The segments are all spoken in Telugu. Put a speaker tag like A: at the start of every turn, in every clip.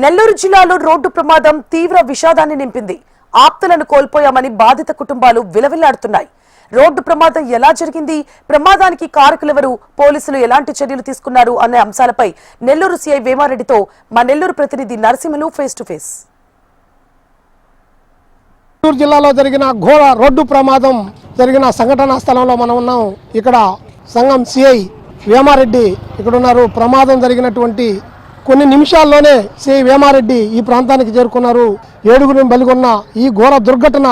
A: నెల్లూరు జిల్లాలో రోడ్డు ప్రమాదం తీవ్ర విషాదాన్ని నింపింది. ఆప్తులను కోల్పోయామని బాధిత కుటుంబాలు విలవిల్లాడుతున్నాయి. రోడ్డు ప్రమాదం ఎలా జరిగింది, ప్రమాదానికి కారకులెవరు, పోలీసులు ఎలాంటి చర్యలు తీసుకున్నారు అనే అంశాలపై నెల్లూరు సీఐ వేమారెడ్డితో మా నెల్లూరు ప్రతినిధి Narasimhulu face to face.
B: Nellore జిల్లాలో జరిగిన ఘోర రోడ్డు ప్రమాదం జరిగిన సంఘటనా స్థలంలో మనం ఉన్నాం. ఇక్కడ సంఘం సిఐ వేమారెడ్డి ఇక్కడ ఉన్నారు. ప్రమాదం జరిగినటువంటి కొన్ని నిమిషాల్లోనే సిఐ వేమారెడ్డి ఈ ప్రాంతానికి చేరుకున్నారు. 7గురిని బలిగొన్న ఈ ఘోర దుర్ఘటన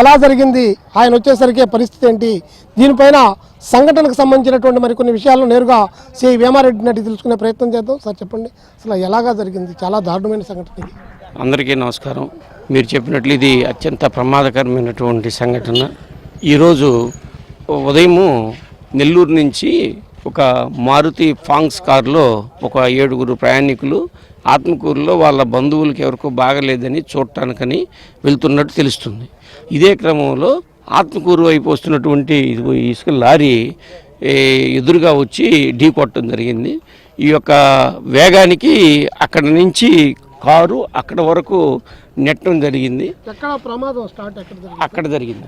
B: ఎలా జరిగింది, ఆయన వచ్చేసరికి పరిస్థితి ఏంటి, దీనిపైన సంఘటనకు సంబంధించినటువంటి మరికొన్ని విషయాలను నేరుగా సిఐ వేమారెడ్డి నటి తెలుసుకునే ప్రయత్నం చేద్దాం. సార్ చెప్పండి, అసలు ఎలాగా జరిగింది? చాలా దారుణమైన సంఘటన ఇది.
C: అందరికీ నమస్కారం. మీరు చెప్పినట్లు ఇది అత్యంత ప్రమాదకరమైనటువంటి సంఘటన. ఈరోజు ఉదయము నెల్లూరు నుంచి ఒక మారుతి ఫాంక్స్ కారులో ఒక 7గురు ప్రయాణికులు ఆత్మకూరులో వాళ్ళ బంధువులకి ఎవరికో బాగలేదని చూడటానికని వెళ్తున్నట్టు తెలుస్తుంది. ఇదే క్రమంలో ఆత్మకూరు వైపు వస్తున్నటువంటి ఇసుక లారీ ఎదురుగా వచ్చి ఢీ కొట్టడం జరిగింది. ఈ యొక్క వేగానికి అక్కడి నుంచి కారు అక్కడ వరకు నెట్టడం జరిగింది. అక్కడ జరిగింది.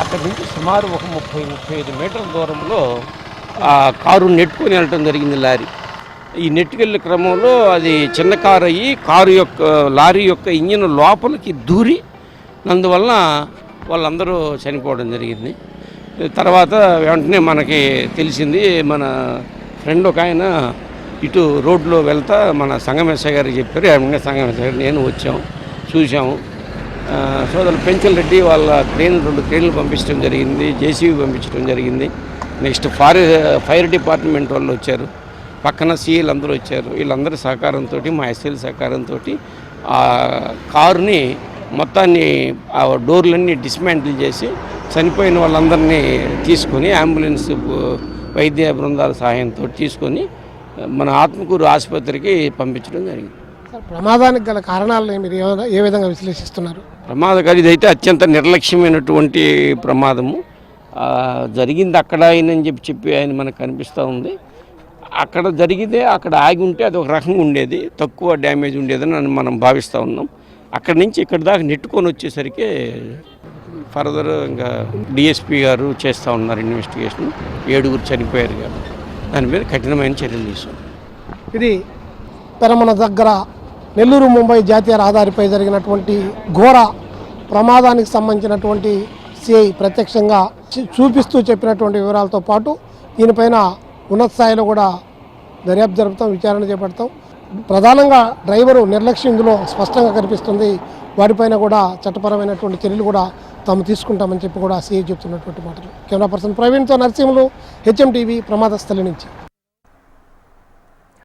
C: అక్కడి నుంచి సుమారు ఒక 30-35 మీటర్ల దూరంలో ఆ కారు నెట్టుకొని వెళ్ళటం జరిగింది లారీ. ఈ నెట్టుకెళ్ళే క్రమంలో అది చిన్న కారు అయ్యి లారీ యొక్క ఇంజిన్ లోపలికి దూరి నందువలన వాళ్ళందరూ చనిపోవడం జరిగింది. తర్వాత వెంటనే మనకి తెలిసింది, మన ఫ్రెండ్ ఒక ఆయన ఇటు రోడ్లో వెళ్తా మన సంగమేశ్వర గారికి చెప్పారు. వెంటనే సంగమేశ్వర గారు నేను వచ్చాము, చూసాము. సోదరులు పెంచల్ రెడ్డి వాళ్ళ 2 క్రేన్లు పంపించడం జరిగింది, జేసీబీ పంపించడం జరిగింది. నెక్స్ట్ ఫైర్ డిపార్ట్మెంట్ వాళ్ళు వచ్చారు, పక్కన సీఎల్ అందరూ వచ్చారు. వీళ్ళందరి సహకారంతో, మా ఎస్ఎల్ సహకారంతో ఆ కారుని మొత్తాన్ని ఆ డోర్లన్నీ డిస్మాంటిల్ చేసి చనిపోయిన వాళ్ళందరినీ తీసుకొని అంబులెన్స్ వైద్య బృందాల సహాయంతో తీసుకొని మన ఆత్మకూరు ఆసుపత్రికి పంపించడం జరిగింది.
B: ప్రమాదానికి గల కారణాలను మీరు ఏ విధంగా విశ్లేషిస్తున్నారు?
C: ప్రమాదకారి ఇదైతే అత్యంత నిర్లక్ష్యమైనటువంటి ప్రమాదము. జరిగింది అక్కడ ఆయనని చెప్పి ఆయన మనకు కనిపిస్తూ ఉంది. అక్కడ జరిగితే అక్కడ ఆగి ఉంటే అది ఒక రకంగా ఉండేది, తక్కువ డ్యామేజ్ ఉండేదని మనం భావిస్తూ ఉన్నాం. అక్కడి నుంచి ఇక్కడి దాకా నెట్టుకొని వచ్చేసరికి ఫర్దర్ ఇంకా డిఎస్పీ గారు చేస్తూ ఉన్నారు ఇన్వెస్టిగేషన్. 7గురు చనిపోయారు కదా, దాని మీద కఠినమైన చర్యలు తీసుకున్నాం.
B: ఇది పెరమన దగ్గర నెల్లూరు ముంబై జాతీయ రహదారిపై జరిగినటువంటి ఘోర ప్రమాదానికి సంబంధించినటువంటి సిఐ ప్రత్యక్షంగా చూపిస్తూ చెప్పినటువంటి వివరాలతో పాటు దీనిపైన ఉన్నత స్థాయిలో కూడా దర్యాప్తు జరుపుతాం, విచారణ చేపడతాం. ప్రధానంగా డ్రైవరు నిర్లక్ష్యం ఇందులో స్పష్టంగా కనిపిస్తుంది. వాటిపైన కూడా చట్టపరమైనటువంటి చర్యలు కూడా తాము తీసుకుంటామని చెప్పి కూడా సిఐ చెప్తున్నటువంటి మాటలు. కెమెరా పర్సన్ ప్రవీణ్తో నరసింహులు, HM టీవీ, ప్రమాద స్థలి నుంచి.